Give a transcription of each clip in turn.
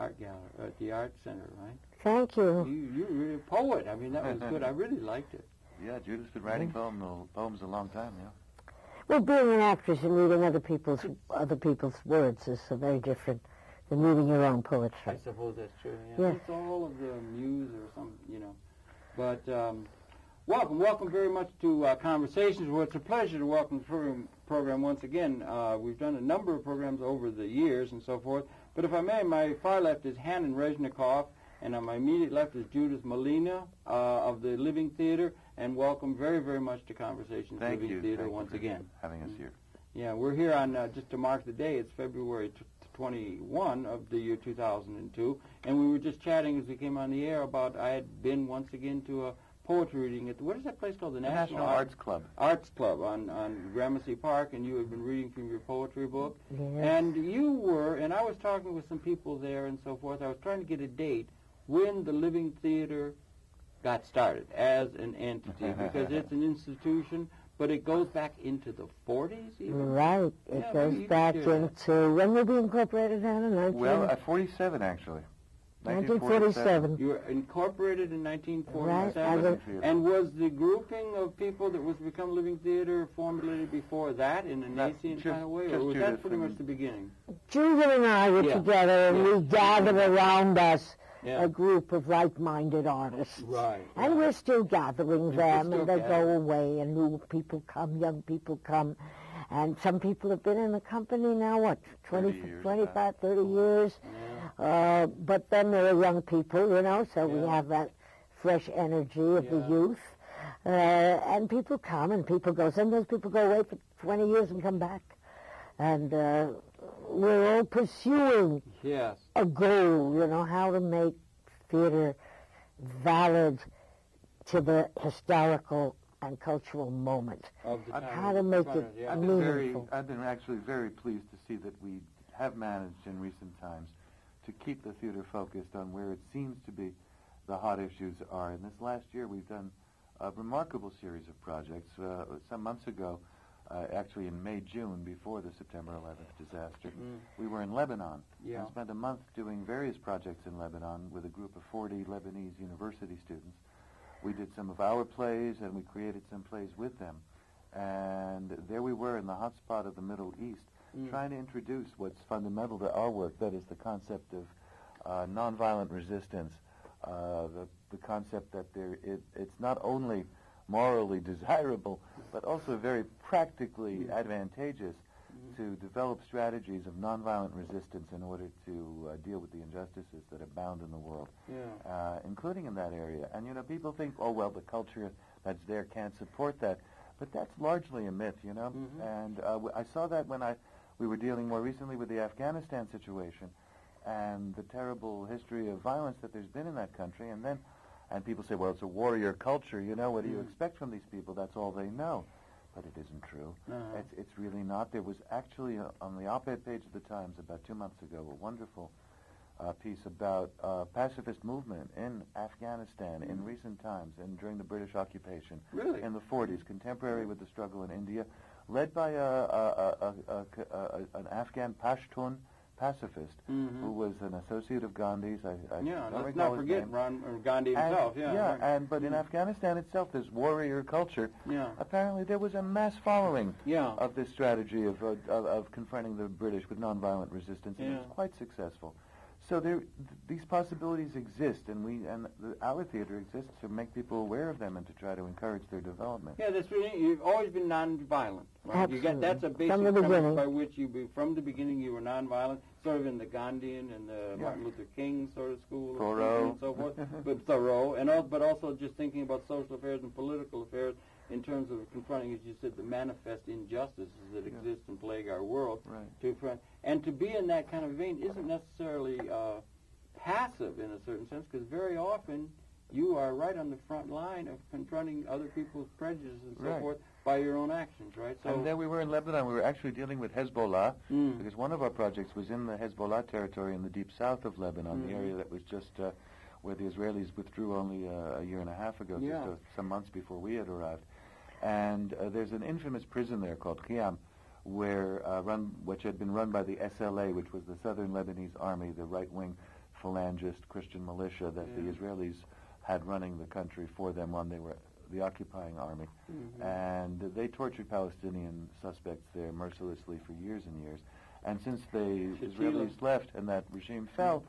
art gallery, at the art center, right? Thank you. You're a poet. I mean, that was good. I really liked it. Yeah, Judith's been writing poems a long time, yeah. Well, being an actress and reading other people's words is very different than reading your own poetry. I suppose that's true. Yeah. It's all of the muse or some, But welcome very much to Conversations. Well, it's a pleasure to welcome the program once again. We've done a number of programs over the years and so forth. But if I may, my far left is Hanon Reznikov, and on my immediate left is Judith Malina of the Living Theater. And welcome very, very much to Conversations Living Theater once again. Having us here. Yeah, we're here on just to mark the day. It's February 21 of the year 2002, and we were just chatting as we came on the air about I had been once again to a poetry reading at what is that place called? The National Arts Club. Arts Club on Gramercy Park, and you had been reading from your poetry book. Yes. And you were, and I was talking with some people there and so forth. I was trying to get a date when the Living Theater got started as an entity, because it's an institution, but it goes back into the 40s even? Right. It goes back into, when will it be incorporated, Hannah? Well, at 47, actually. 1947. You were incorporated in 1947, right. And was the grouping of people that was to become Living Theater formulated before that in a nascent kind of way, or was that pretty much the beginning? Judith and I were together, and we gathered around us a group of like-minded artists. Right. And we're still gathering them, and they go away, and new people come, young people come. And some people have been in the company now, 25, 30 years. Yeah. But then there are young people, so we have that fresh energy of the youth. And people come and people go. Sometimes people go away for 20 years and come back. And we're all pursuing a goal, how to make theater valid to the historical and cultural moment. How to make it meaningful. I've been actually very pleased to see that we have managed in recent times to keep the theater focused on where it seems to be the hot issues are. In this last year, we've done a remarkable series of projects. Some months ago, actually in May, June, before the September 11th disaster, we were in Lebanon and spent a month doing various projects in Lebanon with a group of 40 Lebanese university students. We did some of our plays, and we created some plays with them. And there we were in the hot spot of the Middle East, trying to introduce what's fundamental to our work, that is the concept of nonviolent resistance, the concept that it's not only morally desirable, but also very practically advantageous to develop strategies of nonviolent resistance in order to deal with the injustices that abound in the world, including in that area. And, people think, oh, well, the culture that's there can't support that. But that's largely a myth, And I saw that when we were dealing more recently with the Afghanistan situation and the terrible history of violence that there's been in that country. And people say, well, it's a warrior culture, what do you expect from these people? That's all they know. But it isn't true. It's really not. There was actually, on the op-ed page of the Times about 2 months ago, a wonderful piece about pacifist movement in Afghanistan in recent times and during the British occupation in the 40s, contemporary with the struggle in India, led by an Afghan Pashtun pacifist who was an associate of Gandhi's. Let's not forget Gandhi himself. But in Afghanistan itself, this warrior culture. Apparently, there was a mass following of this strategy of confronting the British with nonviolent resistance, and it was quite successful. So these possibilities exist, and our theater exists to make people aware of them and to try to encourage their development. Yeah, you've always been nonviolent. Right? That's a basic premise by which from the beginning you were nonviolent, sort of in the Gandhian and the Martin Luther King sort of school Thoreau. and so forth. But Thoreau, but also just thinking about social affairs and political affairs in terms of confronting, as you said, the manifest injustices that exist and plague our world. Right. And to be in that kind of vein isn't necessarily passive in a certain sense, because very often you are right on the front line of confronting other people's prejudices and so forth by your own actions, right? So, and then we were in Lebanon. We were actually dealing with Hezbollah, because one of our projects was in the Hezbollah territory in the deep south of Lebanon, the area that was just where the Israelis withdrew only a year and a half ago, just some months before we had arrived. And there's an infamous prison there called Qiyam, which had been run by the SLA, which was the Southern Lebanese Army, the right-wing phalangist Christian militia that the Israelis had running the country for them when they were the occupying army. And they tortured Palestinian suspects there mercilessly for years and years. And since the Israelis left and that regime fell,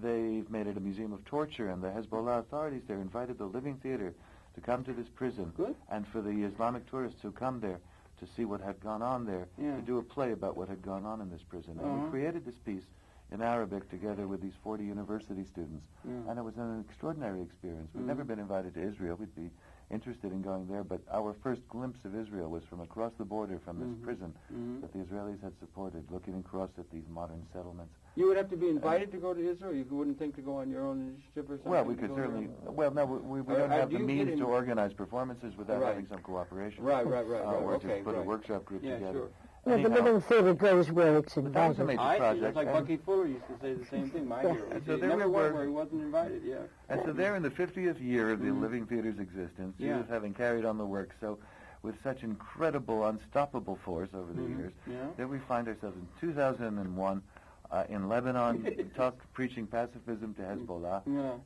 they've made it a museum of torture, and the Hezbollah authorities there invited the Living Theater to come to this prison and for the Islamic tourists who come there to see what had gone on there, to do a play about what had gone on in this prison. And we created this piece in Arabic together with these 40 university students, and it was an extraordinary experience. We'd never been invited to Israel. We'd be interested in going there, but our first glimpse of Israel was from across the border from this prison that the Israelis had supported, looking across at these modern settlements. You would have to be invited to go to Israel? You wouldn't think to go on your own initiative or something? Well, we could certainly... Well, no, we don't have the means to organize performances without having some cooperation. Right. Or just put a workshop group together. Sure. Yeah, the Living Theater goes where it's invited. That was a major project. It's like Bucky Fuller used to say the same thing, my hero. So there never we were, where he wasn't invited, And so there in the 50th year of the Living Theater's existence, Judith having carried on the work so with such incredible, unstoppable force over the years, then we find ourselves in 2001 in Lebanon, preaching pacifism to Hezbollah.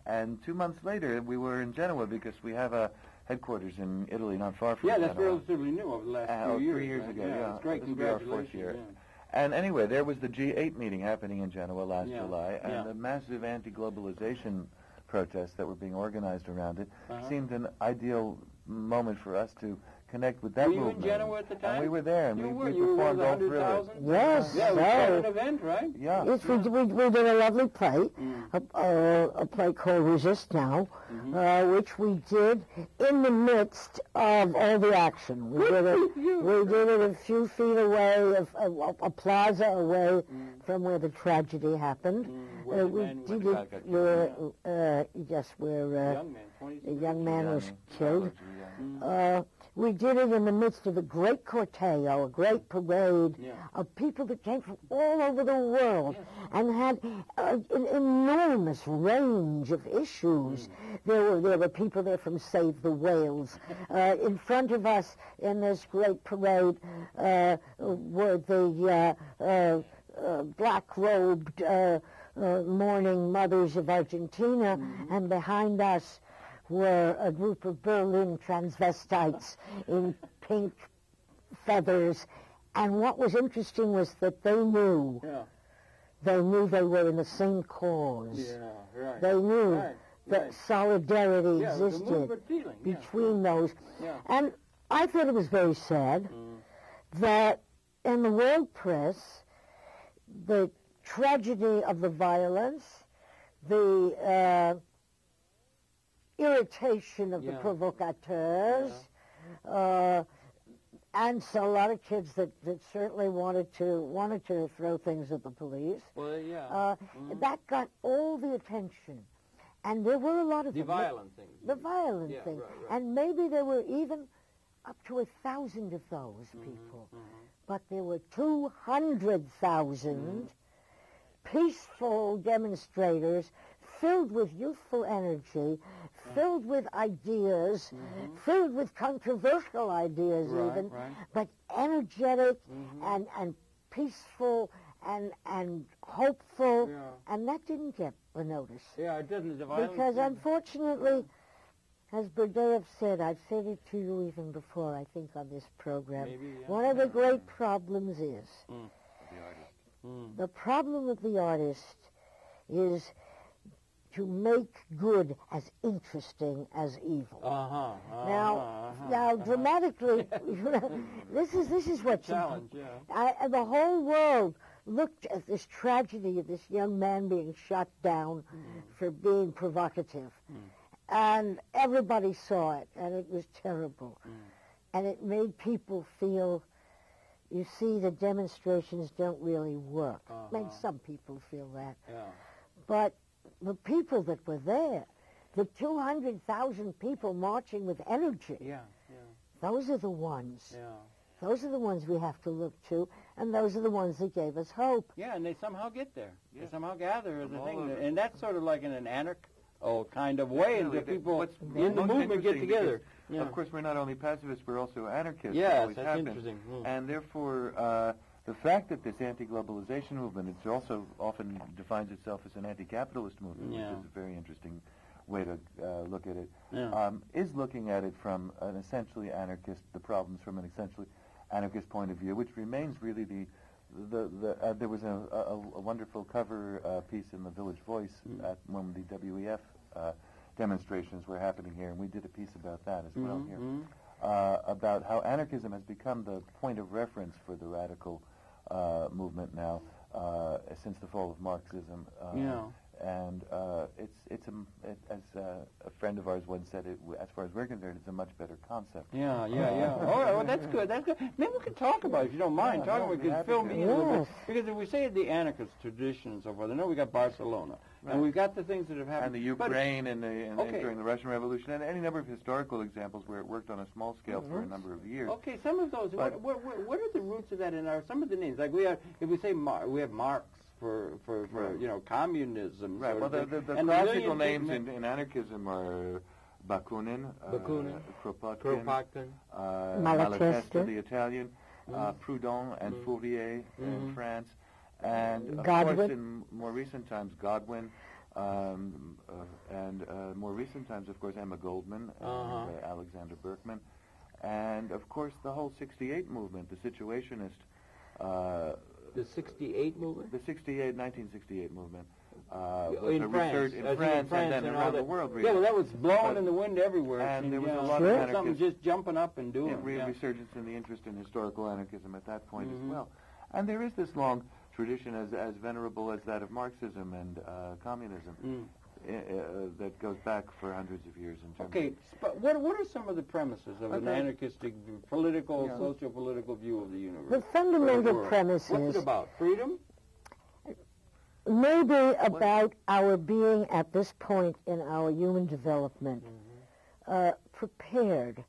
And 2 months later, we were in Genoa because we have a headquarters in Italy, not far from Genoa. Genoa. That's relatively new over the last few years. 3 years ago, It's great. This will be our fourth year. And anyway, there was the G8 meeting happening in Genoa last July, and the massive anti-globalization protests that were being organized around it seemed an ideal moment for us to connect with that movement. Were you in Genoa at the time? And we were there, and we performed all through it. Yes, yeah, we had an event, right? Yeah. Yes, we did a lovely play, a play called Resist Now, which we did in the midst of all the action. We did it a few feet away, a plaza away from where the tragedy happened. We did it where, where a young man was killed. We did it in the midst of a great corteo, a great parade of people that came from all over the world and had an enormous range of issues. There were people there from Save the Whales. In front of us in this great parade were the black-robed mourning mothers of Argentina, and behind us were a group of Berlin transvestites in pink feathers. And what was interesting was that they knew they were in the same cause. They knew that solidarity existed between those. And I thought it was very sad that in the world press, the tragedy of the violence, the irritation of the provocateurs, and so a lot of kids that certainly wanted to throw things at the police. That got all the attention, and there were a lot of the violent things. The violent things, and maybe there were even up to 1,000 of those people, but there were 200,000 peaceful demonstrators filled with youthful energy, filled with ideas, filled with controversial ideas but energetic and peaceful and hopeful, and that didn't get a notice. Yeah, it didn't. Because unfortunately, as Berdayev said, I've said it to you even before, I think, on this program, one of the great problems is the problem of the artist is to make good as interesting as evil. Now, dramatically, this is what's challenge. The whole world looked at this tragedy of this young man being shot down for being provocative, and everybody saw it, and it was terrible, and it made people feel. You see, the demonstrations don't really work. Made some people feel that, but the people that were there, the 200,000 people marching with energy, those are the ones. Those are the ones we have to look to, and those are the ones that gave us hope. Yeah, and they somehow get there. They somehow gather as a thing. And that's sort of like in an kind of way, and the people in the movement get together. Of course, we're not only pacifists, we're also anarchists. Yes, that's interesting. And therefore, the fact that this anti-globalization movement, it also often defines itself as an anti-capitalist movement, which is a very interesting way to look at it, is looking at it from an essentially anarchist, the problems from an essentially anarchist point of view, which remains really there was a wonderful cover piece in the Village Voice at when the WEF demonstrations were happening here, and we did a piece about that as well here, about how anarchism has become the point of reference for the radical movement now since the fall of Marxism. And as a friend of ours once said, as far as we're concerned, it's a much better concept. Yeah. All right, well, that's good. Maybe we can talk about it, if you don't mind. We can fill me in a little bit. Because if we say the anarchist tradition and so forth, I know we got Barcelona, and we've got the things that have happened. And the Ukraine during the Russian Revolution, and any number of historical examples where it worked on a small scale for a number of years. Okay, some of those, what are the roots of that in some of the names? Like if we say we have Marx, for communism. Right. Well, the classical names in anarchism are Bakunin, Kropotkin, Malatesta, the Italian, Proudhon and Fourier in France, and of course in more recent times Godwin, and more recent times of course Emma Goldman and Alexander Berkman, and of course the whole '68 movement, the Situationist. The 68 movement? The 1968 movement. In France, and then around the world. Really. Yeah, well, that was blowing in the wind everywhere. And there was a lot of anarchists. Something just jumping up and doing. Resurgence in the interest in historical anarchism at that point as well. And there is this long tradition as venerable as that of Marxism and communism that goes back for hundreds of years in terms of... But what are some of the premises of an anarchistic, political, socio-political view of the universe? The fundamental premises... What's it about? Freedom? Maybe about our being at this point in our human development prepared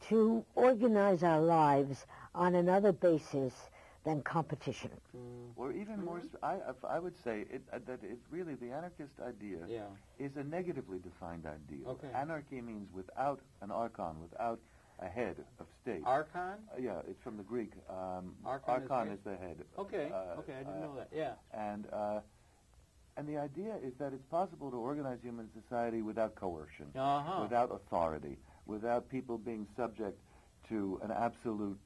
to organize our lives on another basis than competition. Or even more, I would say that it's really the anarchist idea is a negatively defined idea. Okay. Anarchy means without an archon, without a head of state. Archon? Yeah, it's from the Greek. Archon is the head. Okay, I didn't know that. Yeah. And the idea is that it's possible to organize human society without coercion, without authority, without people being subject to an absolute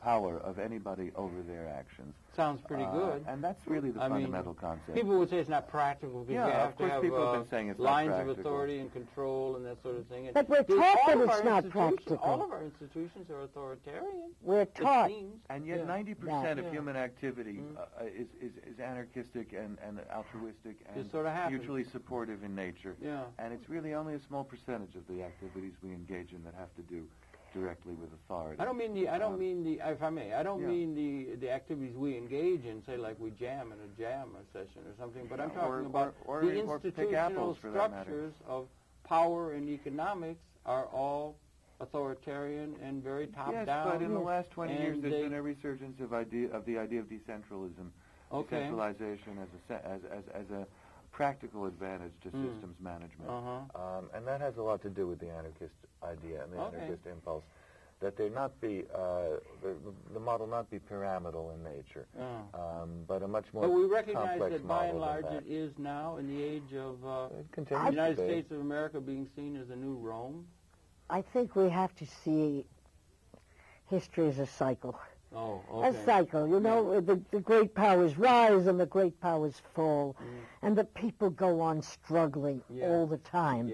power of anybody over their actions. Sounds pretty good. And that's really the fundamental concept. People would say it's not practical because you have to have people have been saying it's lines of authority and control and that sort of thing. But we're taught that it's not practical. All of our institutions are authoritarian. We're taught. And yet 90% of human activity is anarchistic and altruistic and mutually supportive in nature. Yeah. And it's really only a small percentage of the activities we engage in that have to do directly with authority. I don't mean the activities we engage in, say like we jam in a jam session or something, but I'm talking about the institutional structures of power and economics are all authoritarian and very top-down. Yes, but in the last 20 years there's been a resurgence of the idea of decentralism, decentralization as a practical advantage to systems management. And that has a lot to do with the anarchist idea and the anarchist impulse, that there not be, the model not be pyramidal in nature, but a much more complex model. But we recognize that by and large it is now in the age of the United States of America being seen as a new Rome. I think we have to see history as a cycle. Oh, okay. A cycle. You know, the great powers rise and the great powers fall. And the people go on struggling all the time.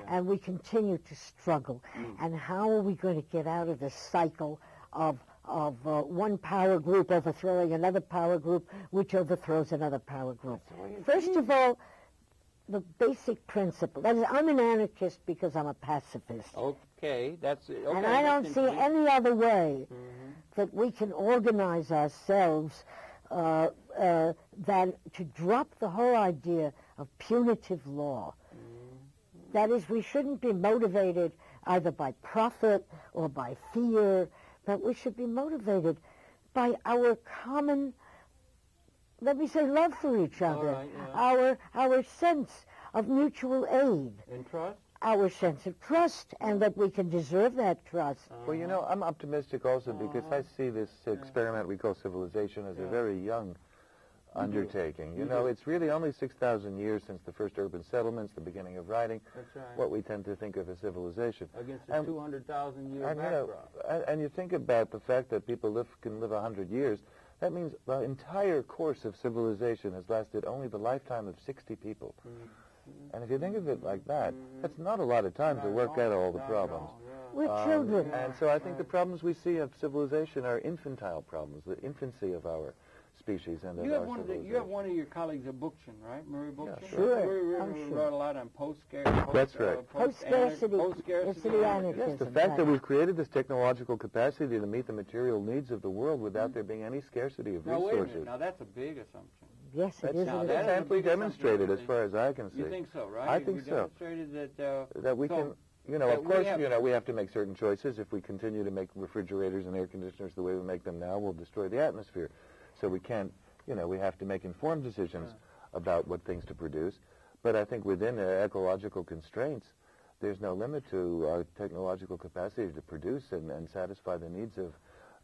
And we continue to struggle. And how are we going to get out of this cycle of one power group overthrowing another power group, which overthrows another power group? First of all, the basic principle. That is, I'm an anarchist because I'm a pacifist. Okay, that's it. Okay, and I don't see any other way that we can organize ourselves than to drop the whole idea of punitive law. That is, we shouldn't be motivated either by profit or by fear, but we should be motivated by our common, let me say, love for each other, our sense of mutual aid. And trust? our sense of trust, and that we can deserve that trust. Well, you know, I'm optimistic also because I see this experiment we call civilization as a very young undertaking. You know, it's really only 6,000 years since the first urban settlements, the beginning of writing, That's right. what we tend to think of as civilization. Against a 200,000-year And, you backdrop. know, and you think about the fact that people can live 100 years, that means the entire course of civilization has lasted only the lifetime of 60 people. And if you think of it like that, that's not a lot of time to work out all the problems. We're children. And so I think the problems we see of civilization are infantile problems, the infancy of our species and of our civilization. You have one of your colleagues at Bookchin, right? Marie Bookchin? Yeah, sure. Marie wrote a lot on post-scarcity. That's right. Post-scarcity anarchism. Yes, the fact that we've created this technological capacity to meet the material needs of the world without there being any scarcity of Now, wait a resources. minute. Now, that's a big assumption. Yes, it is. That's amply demonstrated as far as I can see. You think so, right? I think so. Demonstrated that... That we so can, you know, that of course, we have- you know, we have to make certain choices. If we continue to make refrigerators and air conditioners the way we make them now, we'll destroy the atmosphere. So we can't, you know, we have to make informed decisions about what things to produce. But I think within ecological constraints, there's no limit to our technological capacity to produce and satisfy the needs of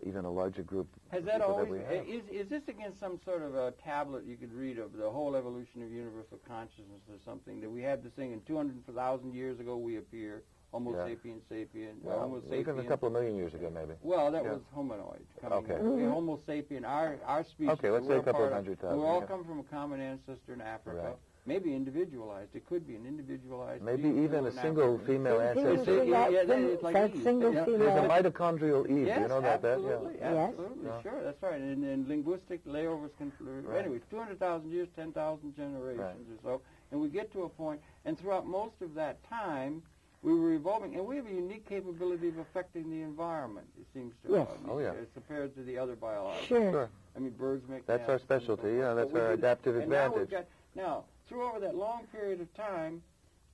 even a larger group Has of that people always... that we have. Is this against some sort of a tablet you could read of the whole evolution of universal consciousness or something, that we had this thing in 200,000 years ago we appear, Homo sapiens sapien, Homo Well, sapien. even a couple of million years ago, maybe. Well, that was hominoid. Okay. Homo sapien, our species. Okay, let's say a couple of 100,000. We all come from a common ancestor in Africa. Right. Maybe individualized. It could be an individualized. Maybe gene even pool a in single Africa. female ancestor. It's like that Eve. single Yeah. female. There's a mitochondrial Eve. Yes, you know about absolutely, that? Yes. absolutely, sure, that's right. And linguistic layovers can... Anyway, 200,000 years, 10,000 generations or so, and we get to a point, and throughout most of that time, we were evolving, and we have a unique capability of affecting the environment, it seems to Yes. us. Oh, yeah. As compared to the other biologics. Sure. I mean, birds make That's our nests and specialty, so forth. yeah, that's But we our did- adaptive and now we've advantage. Now, through over that long period of time,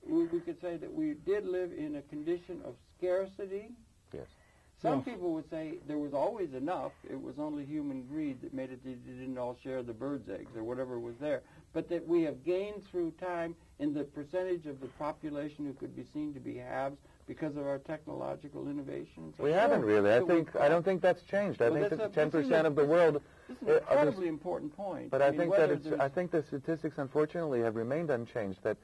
we could say that we did live in a condition of scarcity. Yes. Some people would say there was always enough. It was only human greed that made it that they didn't all share the bird's eggs or whatever was there. But that we have gained through time in the percentage of the population who could be seen to be haves because of our technological innovations. We haven't really. I So don't think that's changed. I Well, think that's that a- 10% of the world. This is an incredibly important point. But I mean, think whether that I think the statistics, unfortunately, have remained unchanged. That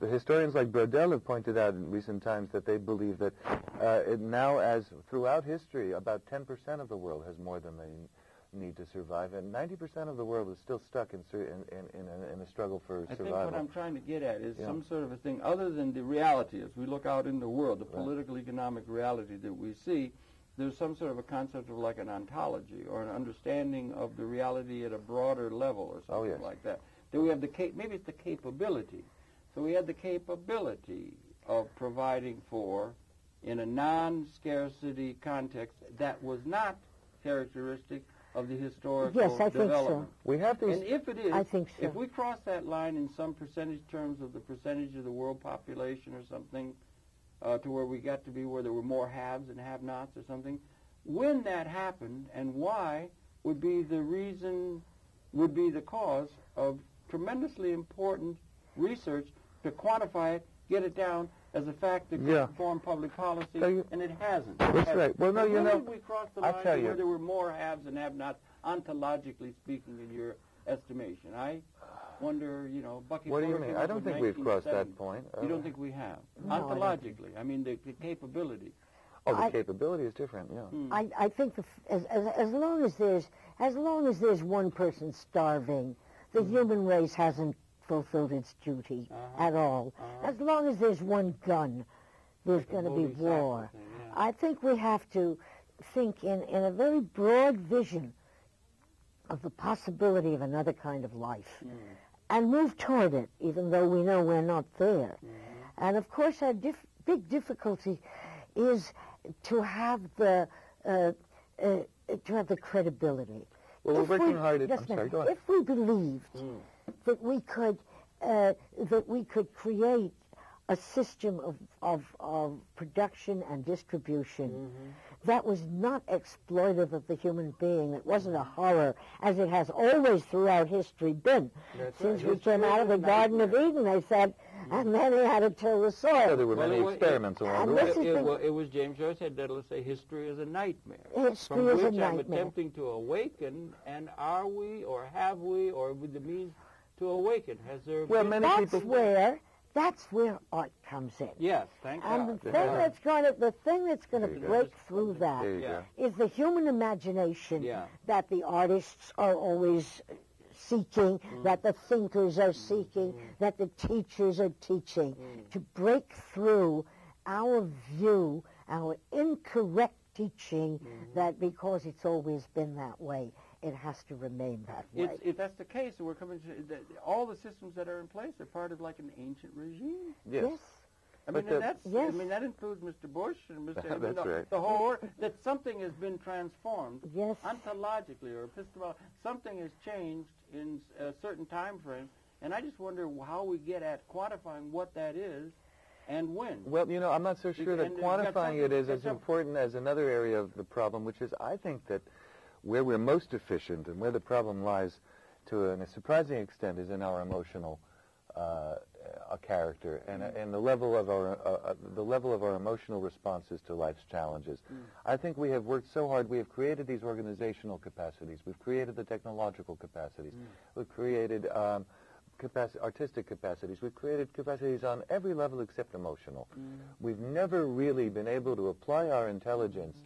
historians like Brodel have pointed out in recent times that they believe that now, as throughout history, about 10% of the world has more than they need to survive, and 90% of the world is still stuck in a struggle for I think survival. what I'm trying to get at is some sort of a thing other than the reality as we look out in the world, the political economic reality that we see. There's some sort of a concept of like an ontology or an understanding of the reality at a broader level or something like that. Then we have maybe it's the capability. So we had the capability of providing for, in a non-scarcity context, that was not characteristic of the historical Yes, I think development. so. We have these. And if it is, I think so. if we cross that line in some percentage terms of the percentage of the world population or something, to where we got to be where there were more haves and have-nots or something, when that happened and why would be the reason, would be the cause of tremendously important research to quantify it, get it down as a fact that could form public policy, and it hasn't. That's right. Well, no, But you when know, did we cross the line I'll tell to you. where there were more haves and have-nots, ontologically speaking, in your estimation? I wonder, Bucky. What do you Fuller mean? came I up don't with think we've crossed that 1970. point. You don't think we have? No, I don't Ontologically, I mean the capability. Oh, the capability is different. Yeah. I think as long as there's one person starving, the human race hasn't fulfilled its duty at all. As long as there's one gun, there's going to be war. Thing, yeah. I think we have to think in a very broad vision of the possibility of another kind of life and move toward it, even though we know we're not there. And of course, our big difficulty is to have the credibility. Well, we're If working we- hard at. just I'm a sorry. minute. Go ahead. If we believed that we could create a system of production and distribution that was not exploitive of the human being, that wasn't a horror, as it has always throughout history been. That's Since right. we came out of the Garden of Eden, they said, and then he had to till the soil. So there were many experiments along the way. It was James Joyce said that, let's say, history is a nightmare. History from is which a nightmare. I'm attempting to awaken, and are we, or have we, or with the means to awaken? Has there been... That's where art comes in. Yes, thank God. And the thing that's going to break through that is the human imagination that the artists are always seeking, that the thinkers are seeking, that the teachers are teaching, to break through our view, our incorrect teaching, that because it's always been that way, it has to remain that way. If that's the case, we're coming to all the systems that are in place are part of like an ancient regime. Yes. I mean, that includes Mr. Bush and Mr. That's right. The whole world. That something has been transformed, yes, ontologically or epistemologically. Something has changed in a certain time frame, and I just wonder how we get at quantifying what that is and when. Well, you know, I'm not so sure that quantifying it is as important as another area of the problem, which is I think that where we're most deficient and where the problem lies to a surprising extent is in our emotional character and the level of our emotional responses to life's challenges. I think we have worked so hard. We have created these organizational capacities. We've created the technological capacities. We've created artistic capacities. We've created capacities on every level except emotional. We've never really been able to apply our intelligence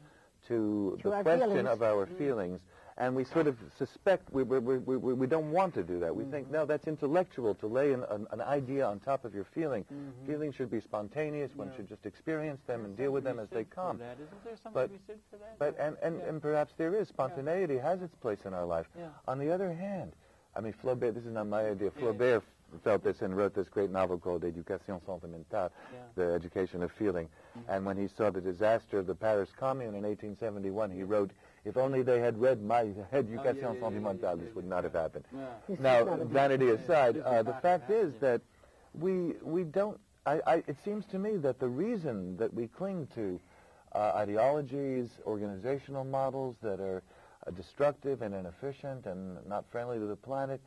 to the question of our feelings, and we sort of suspect we don't want to do that. We think, no, that's intellectual to lay an idea on top of your feeling. Feelings should be spontaneous. One should just experience them and deal with them as they come. Isn't there something to be said for that? And perhaps there is. Spontaneity has its place in our life. On the other hand, I mean, Flaubert, this is not my idea. Flaubert felt this and wrote this great novel called Éducation sentimentale, the education of feeling. And when he saw the disaster of the Paris Commune in 1871, he wrote, if only they had read my Éducation sentimentale, this would not have happened. Now, vanity aside, the fact is that we don't, it seems to me that the reason that we cling to ideologies, organizational models that are destructive and inefficient and not friendly to the planet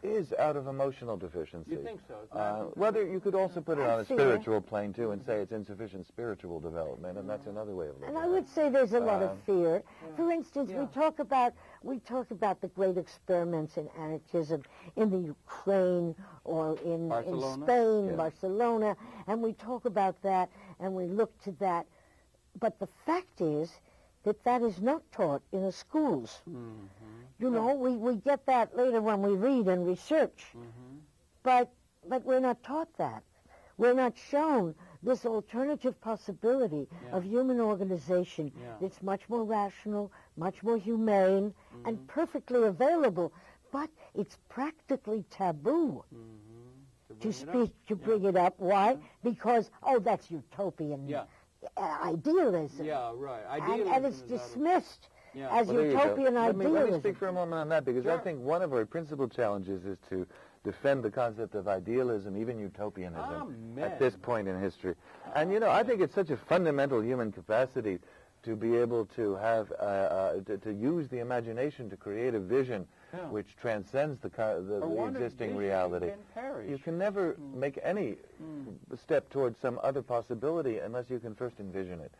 is out of emotional deficiency. You think so? Whether you could also put it on a spiritual plane too and say it's insufficient spiritual development, and that's another way of looking at it. And I would say there's a lot of fear. For instance, we talk about the great experiments in anarchism in the Ukraine or in Spain, Barcelona, and we talk about that and we look to that. But the fact is that is not taught in the schools. You know, we get that later when we read and research. But we're not taught that. We're not shown this alternative possibility of human organization that's much more rational, much more humane, and perfectly available. But it's practically taboo to bring it up. Why? Because, that's utopian. Idealism. Yeah, right. Idealism and it's dismissed as utopian idealism. Let me speak for a moment on that, because I think one of our principal challenges is to defend the concept of idealism, even utopianism, at this point in history. And, you know, I think it's such a fundamental human capacity to be able to have, to use the imagination to create a vision which transcends the existing reality. You can never make any step towards some other possibility unless you can first envision it.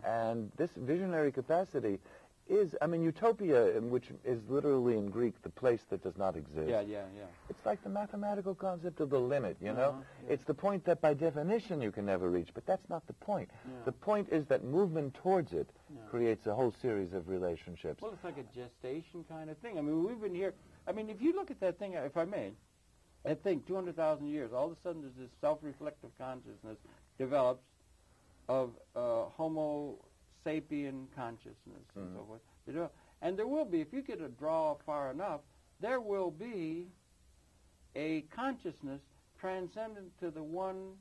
And this visionary capacity is, I mean, utopia, which is literally in Greek the place that does not exist. It's like the mathematical concept of the limit, you know? It's the point that by definition you can never reach, but that's not the point. The point is that movement towards it creates a whole series of relationships. Well, it's like a gestation kind of thing. I mean, we've been here, I mean, if you look at that thing, if I may, I think 200,000 years, all of a sudden there's this self-reflective consciousness develops of Homo sapien consciousness and so forth. And there will be, if you get a draw far enough, there will be a consciousness transcendent to the one,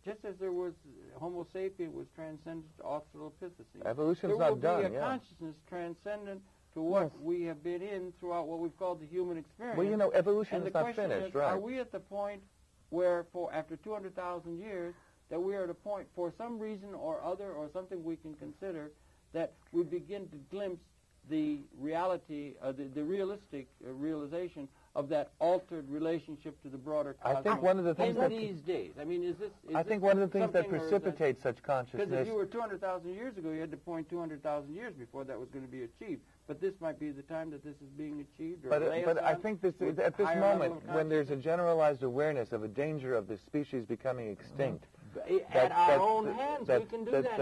just as there was Homo sapien was transcendent to Australopithecine. Evolution's not done, There will be a consciousness transcendent to what we have been in throughout what we've called the human experience. Well, you know, evolution is not finished, right? Are we at the point where, after 200,000 years, that we are at a point, for some reason or other, or something we can consider, that we begin to glimpse the reality, the realistic realization of that altered relationship to the broader cosmos. I think one of the things that these days. I mean, is this? I think one of the things that precipitates such consciousness. Because if you were 200,000 years ago, you had to point 200,000 years before that was going to be achieved. But this might be the time that this is being achieved. Or but I think this at this moment, when there's a generalized awareness of a danger of the species becoming extinct. At our own hands, we can do that.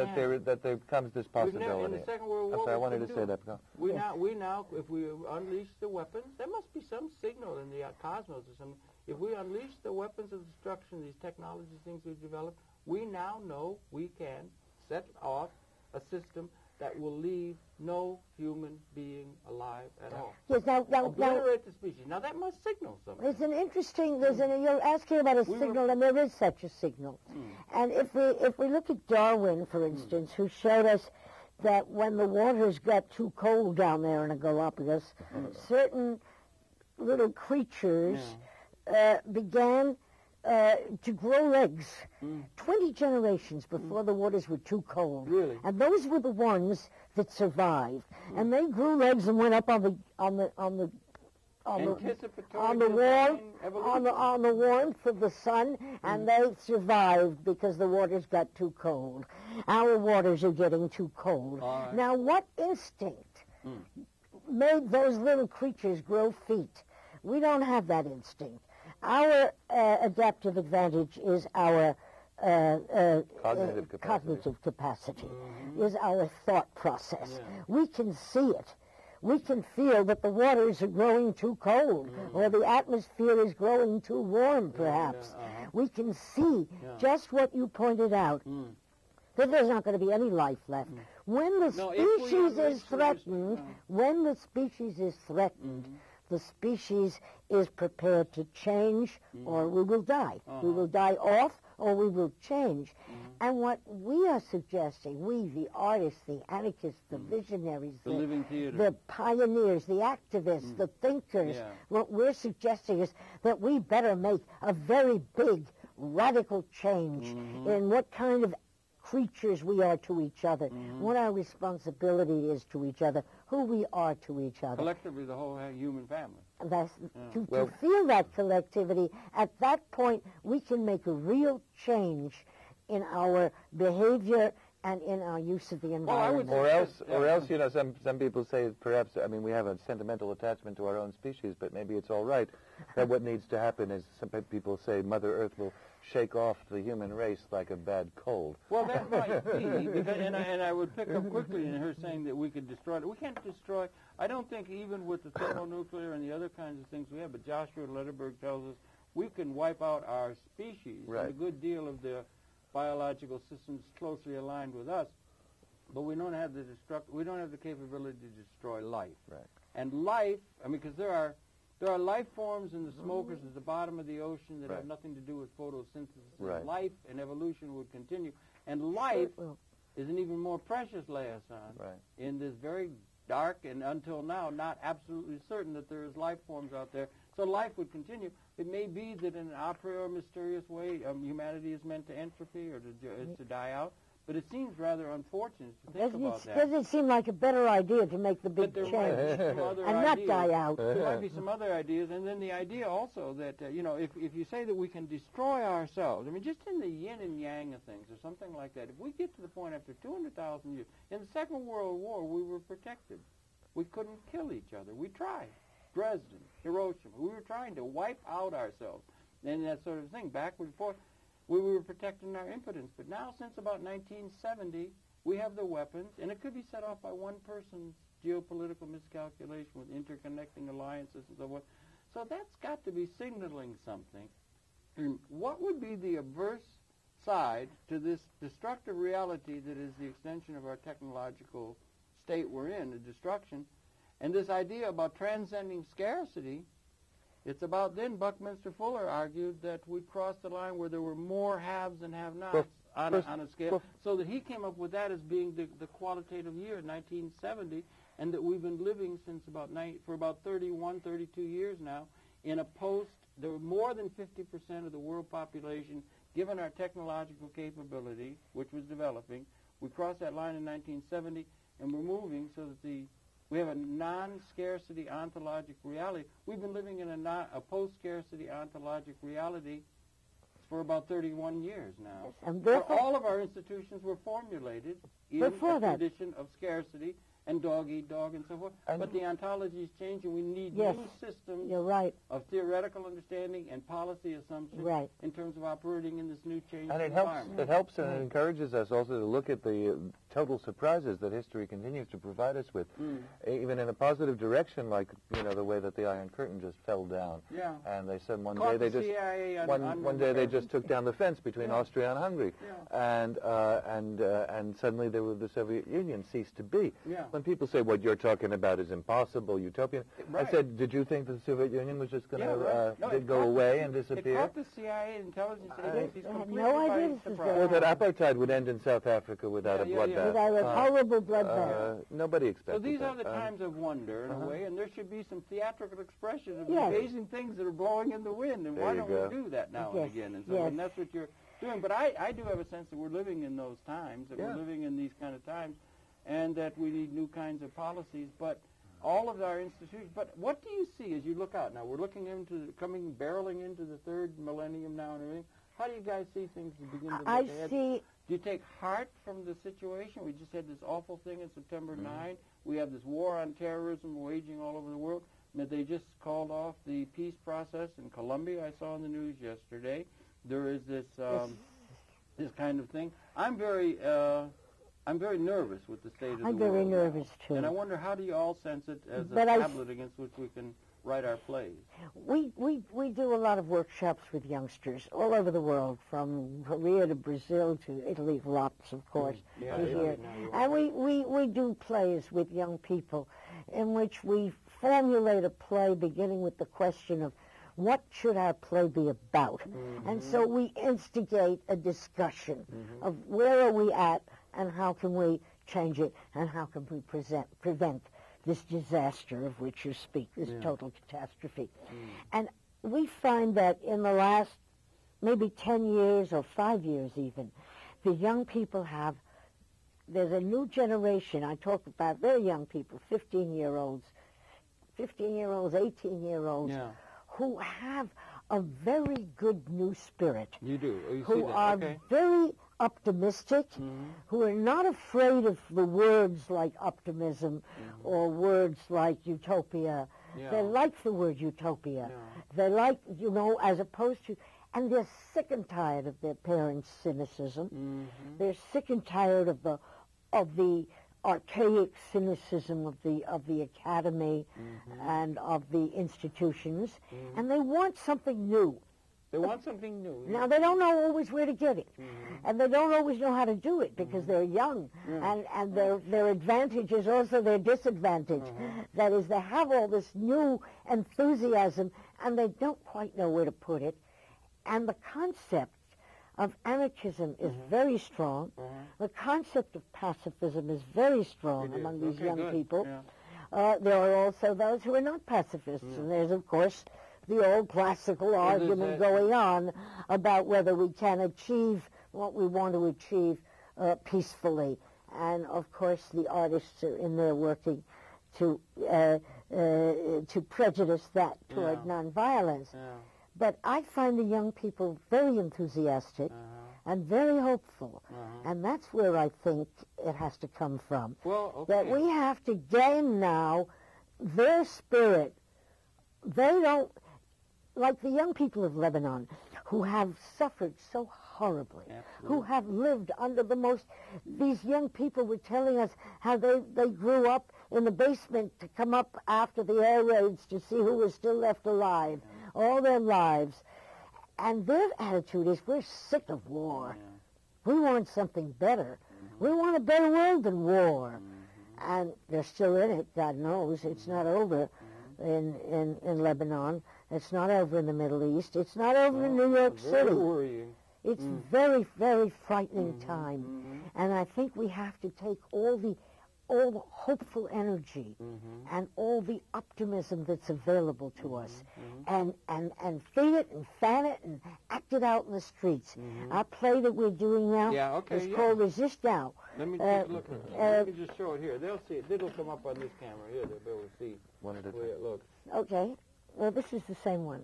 That there comes this possibility. In the Second World War, I wanted to say that. We now, if we unleash the weapons, there must be some signal in the cosmos or something. If we unleash the weapons of destruction, these technologies, things we've developed, we now know we can set off a system that will leave no human being alive at all. Yes, obliterate the species. Now that must signal something. There's an interesting. You're asking about a signal, and there is such a signal. And if we look at Darwin, for instance, who showed us that when the waters got too cold down there in the Galapagos, certain little creatures began to grow legs 20 generations before the waters were too cold. Really? And those were the ones that survived. And they grew legs and went up on the warmth of the sun, and they survived because the waters got too cold. Our waters are getting too cold. Right. Now, what instinct made those little creatures grow feet? We don't have that instinct. Our adaptive advantage is our cognitive capacity, is our thought process. Yeah. We can see it. We can feel that the waters are growing too cold, or the atmosphere is growing too warm, perhaps. We can see just what you pointed out, that there's not going to be any life left. When the species is threatened, the species is prepared to change, or we will die. We will die off, or we will change. And what we are suggesting, we, the artists, the anarchists, the visionaries, the living theater, the pioneers, the activists, the thinkers, what we're suggesting is that we better make a very big, radical change in what kind of creatures we are to each other, what our responsibility is to each other, who we are to each other. Collectively, the whole human family. That's, to feel that collectivity, at that point, we can make a real change in our behavior and in our use of the environment. Or else, you know, some people say perhaps, I mean, we have a sentimental attachment to our own species, but maybe it's all right that what needs to happen is, some people say, Mother Earth will shake off the human race like a bad cold. Well, that might be, because, and I would pick up quickly in her saying that we could destroy it. We can't destroy, I don't think even with the thermonuclear and the other kinds of things we have, but Joshua Lederberg tells us we can wipe out our species, right, and a good deal of the biological systems closely aligned with us, but we don't have the capability to destroy life. Right. And life, I mean, because there are life forms in the smokers at the bottom of the ocean that have nothing to do with photosynthesis. Right. Life and evolution would continue. And life is an even more precious liaison in this very dark and until now not absolutely certain that there is life forms out there. So life would continue. It may be that in an a priori mysterious way humanity is meant to entropy or to die out. But it seems rather unfortunate to think about that. Doesn't it seem like a better idea to make the big change and not die out? There might be some other ideas, and then the idea also that, you know, if you say that we can destroy ourselves, I mean, just in the yin and yang of things or something like that, if we get to the point after 200,000 years, in the Second World War, we were protected. We couldn't kill each other. We tried. Dresden, Hiroshima, we were trying to wipe out ourselves and that sort of thing, backward and forth. We were protecting our impotence. But now, since about 1970, we have the weapons, and it could be set off by one person's geopolitical miscalculation with interconnecting alliances and so forth. So that's got to be signaling something. And what would be the adverse side to this destructive reality that is the extension of our technological state we're in, the destruction, and this idea about transcending scarcity? It's about then Buckminster Fuller argued that we crossed the line where there were more haves and have-nots on a scale, so that he came up with that as being the qualitative year, 1970, and that we've been living since for about 31, 32 years now in a there were more than 50% of the world population, given our technological capability, which was developing. We crossed that line in 1970, and we're moving so that the We have a non-scarcity ontologic reality. We've been living in a post-scarcity ontologic reality for about 31 years now. And where all of our institutions were formulated in a tradition of scarcity and dog eat dog and so forth. But the ontology is changing. We need new systems of theoretical understanding and policy assumptions in terms of operating in this new changing environment. It helps and it encourages us also to look at the total surprises that history continues to provide us with, even in a positive direction, like the way that the Iron Curtain just fell down. Yeah. And they said one day they just took down the fence between Austria and Hungary, and suddenly the Soviet Union ceased to be. Yeah. When people say what you're talking about is impossible, utopian, I said, did you think the Soviet Union was just going to go away and disappear? It caught the CIA intelligence agencies completely by surprise. Or that apartheid would end in South Africa without a bloodbath. Without a horrible bloodbath. Nobody expected that. So these that. are the times of wonder, in a way, and there should be some theatrical expression of amazing things that are blowing in the wind, and why don't we do that now and again? And so and that's what you're doing. But I do have a sense that we're living in those times, that we're living in these kind of times, and that we need new kinds of policies, but all of our institutions. But what do you see as you look out now? We're looking into barreling into the third millennium now and everything. How do you guys see things begin to look ahead? Do you take heart from the situation? We just had this awful thing in September 9. We have this war on terrorism waging all over the world. They just called off the peace process in Colombia, I saw in the news yesterday. There is this this kind of thing. I'm very nervous with the state of the world. I'm very nervous, too. And I wonder, how do you all sense it as a tablet against which we can write our plays? We do a lot of workshops with youngsters all over the world, from Korea to Brazil to Italy, lots, of course, to here. And we do plays with young people in which we formulate a play beginning with the question of what should our play be about? And so we instigate a discussion of where are we at and how can we change it and how can we prevent this disaster of which you speak, this total catastrophe. And we find that in the last maybe 10 years or 5 years even, the young people there's a new generation. I talk about very young people, 15-year-olds, 18-year-olds, who have a very good new spirit. You do? Who are very optimistic, who are not afraid of the words like optimism or words like utopia. They like the word utopia. They like, as opposed to, and they're sick and tired of their parents' cynicism. They're sick and tired of the archaic cynicism of the academy and of the institutions, and they want something new. They want something new. Now, they don't know always where to get it, and they don't always know how to do it because they're young, and their advantage is also their disadvantage. That is, they have all this new enthusiasm, and they don't quite know where to put it, and the concept of anarchism is very strong. The concept of pacifism is very strong among these young people. There are also those who are not pacifists, and there's, of course, the old classical argument going on about whether we can achieve what we want to achieve peacefully. And, of course, the artists are in there working to prejudice that toward nonviolence. But I find the young people very enthusiastic and very hopeful. And that's where I think it has to come from. That we have to gain now their spirit. They don't, like the young people of Lebanon, who have suffered so horribly, who have lived under the most, these young people were telling us how they grew up in the basement to come up after the air raids to see who was still left alive. All their lives. And their attitude is, we're sick of war. We want something better. We want a better world than war. And they're still in it, God knows. It's not over in Lebanon. It's not over in the Middle East. It's not over in New York City. Very worrying. It's very, very frightening time. And I think we have to take all the hopeful energy and all the optimism that's available to us and feed it and fan it and act it out in the streets. Our play that we're doing now is called Resist Now. Let me take a look at it. Let me just show it here. They'll see it. It'll come up on this camera here. They'll be able to see the way it looks. Okay. Well, this is the same one.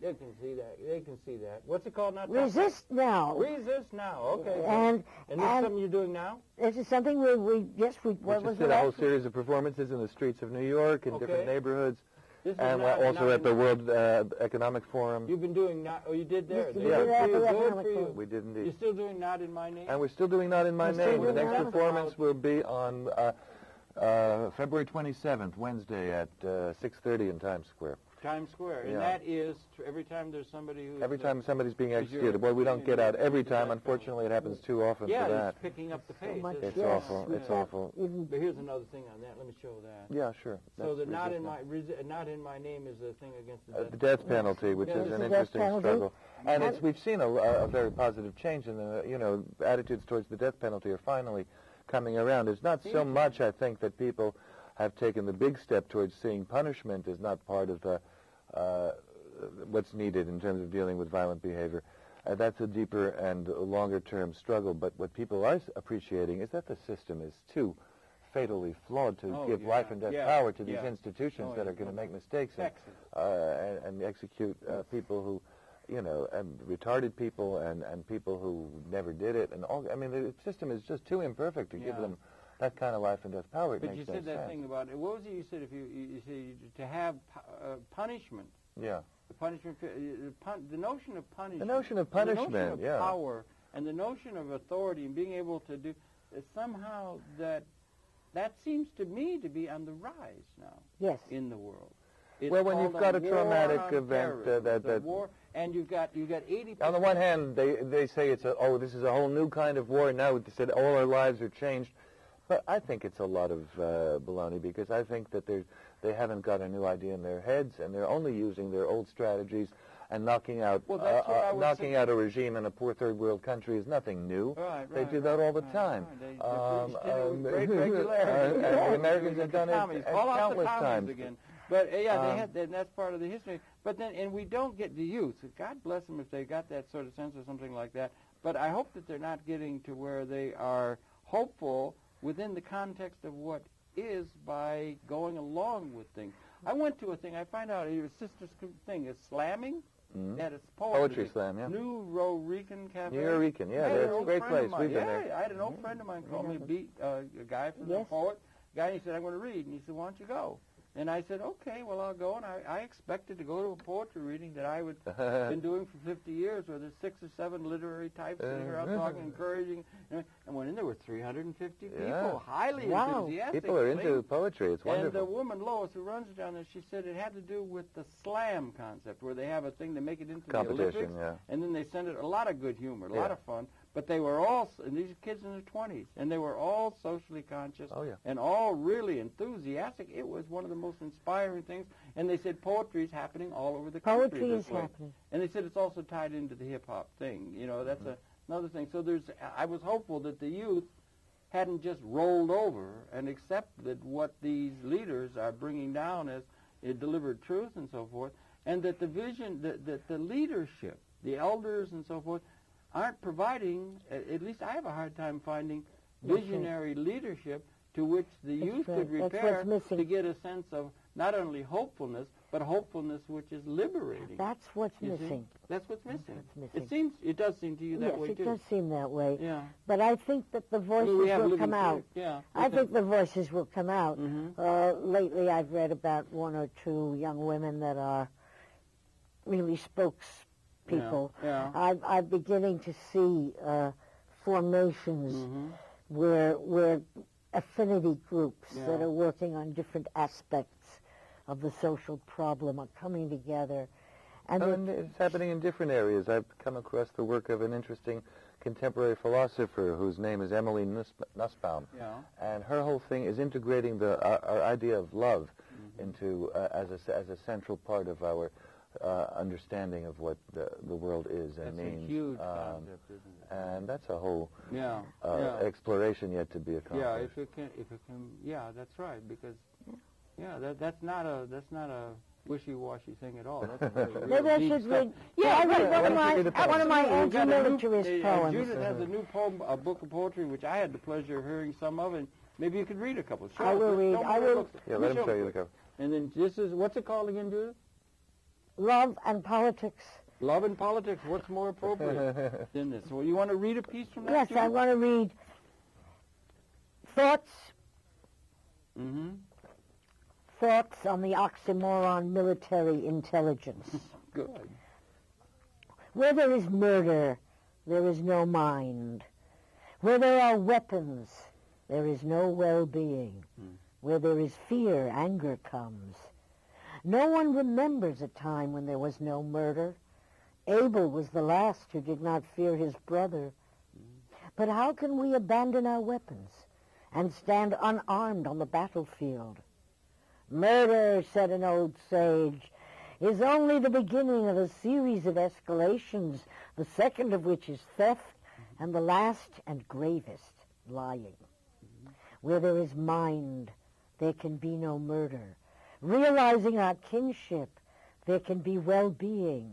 They can see that. They can see that. What's it called now? Resist Now. Resist Now. Okay. And this is something you're doing now? This is something we what was did a whole series of performances in the streets of New York, in different neighborhoods. And we're also at the World Economic Forum. You've been doing you did there. Good for you. We did indeed. You're still doing Not in My Name? And we're still doing Not in My Name. The next performance will be on February 27th, Wednesday at 6:30 in Times Square. Times Square. And that is every time there's somebody who... Every time somebody's being executed. Well, we don't get out every time. Unfortunately, it happens too often for that. Yeah, it's picking up the pace. It's awful. It's awful. But here's another thing on that. Let me show that. Yeah, sure. So the Not in My Name is a thing against the death penalty, which is an interesting struggle. And we've seen a very positive change in the, attitudes towards the death penalty are finally coming around. It's not so much, I think, that people have taken the big step towards seeing punishment as not part of the what's needed in terms of dealing with violent behavior. That's a deeper and longer-term struggle. But what people are appreciating is that the system is too fatally flawed to give life and death power to these institutions that are going to make mistakes and execute people who, and retarded people and people who never did it. And all. I mean, the system is just too imperfect to give them that kind of life and death power. But you said that thing about what was it you said? If you say to have punishment. Yeah. The punishment. The notion of punishment. The notion of punishment. The notion of power and the notion of authority and being able to do somehow that seems to me to be on the rise now. Yes. In the world. Well, when you've got a traumatic event that war, and you've got 80%. On the one hand, they say this is a whole new kind of war. Now they said all our lives are changed. But I think it's a lot of baloney because I think that they haven't got a new idea in their heads and they're only using their old strategies and knocking out a regime in a poor third world country is nothing new. They do that all the time. Great regularity. And the Americans have done it countless times. Again. But they had, and that's part of the history. But then, and we don't get the youth. God bless them if they got that sort of sense or something like that. But I hope that they're not getting to where they are hopeful within the context of what is by going along with things. I went to a thing. I find out it was sister's thing is slamming. That is poetry slam. Yeah. New Rorican Cafe. New Rorican. Yeah, that's a great place. We've been there. I had an old friend of mine call me a guy from the poet. Guy, he said, I'm going to read. And he said, why don't you go? And I said, okay, well, I'll go. And I expected to go to a poetry reading that I would been doing for 50 years, where there's 6 or 7 literary types sitting around talking, encouraging. And went in there with 350 people, highly enthusiastic. People are into poetry. It's wonderful. And the woman, Lois, who runs it down there, she said it had to do with the slam concept, where they have a thing to make it into the Olympics. And then they send it a lot of good humor, a lot of fun. But they were all, and these are kids in their 20s, and they were all socially conscious and all really enthusiastic. It was one of the most inspiring things. And they said poetry is happening all over the country. Poetry is happening. And they said it's also tied into the hip-hop thing. That's another thing. So I was hopeful that the youth hadn't just rolled over and accepted what these leaders are bringing down as delivered truth and so forth, and that the vision, that the leadership, the elders and so forth, aren't providing, at least I have a hard time finding, visionary leadership to which the youth could repair to get a sense of not only hopefulness, but hopefulness which is liberating. That's what's missing. That's what's missing. It does seem to you that way, too. Yes, it does seem that way. Yeah. But I think that the voices will come out. Yeah. I think the voices will come out. Lately I've read about 1 or 2 young women that are really spokespeople. I'm beginning to see formations where affinity groups that are working on different aspects of the social problem are coming together. And it's happening in different areas. I've come across the work of an interesting contemporary philosopher whose name is Emily Nussbaum. And her whole thing is integrating our idea of love into as a central part of our understanding of what the world is and means. That's a huge concept, isn't it? And that's a whole exploration yet to be accomplished. Yeah, if it can, that's right. Because that's not a wishy-washy thing at all. That's very Maybe I should read. Yeah, I read one of my anti-militarist poems. Judith has a new poem, a book of poetry, which I had the pleasure of hearing some of, and maybe you could read a couple. I will read. I will. Yeah, let him show you the cover. And then this is, what's it called again, Judith? Love and Politics. Love and Politics. What's more appropriate than this? Well, you want to read a piece from that? Yes, Judith? I want to read Thoughts. Mm-hmm. Thoughts on the oxymoron military intelligence. Good. Where there is murder, there is no mind. Where there are weapons, there is no well-being. Where there is fear, anger comes. No one remembers a time when there was no murder. Abel was the last who did not fear his brother. But how can we abandon our weapons and stand unarmed on the battlefield? Murder, said an old sage, is only the beginning of a series of escalations, the second of which is theft, and the last and gravest, lying. Where there is mind, there can be no murder. Realizing our kinship, there can be well-being.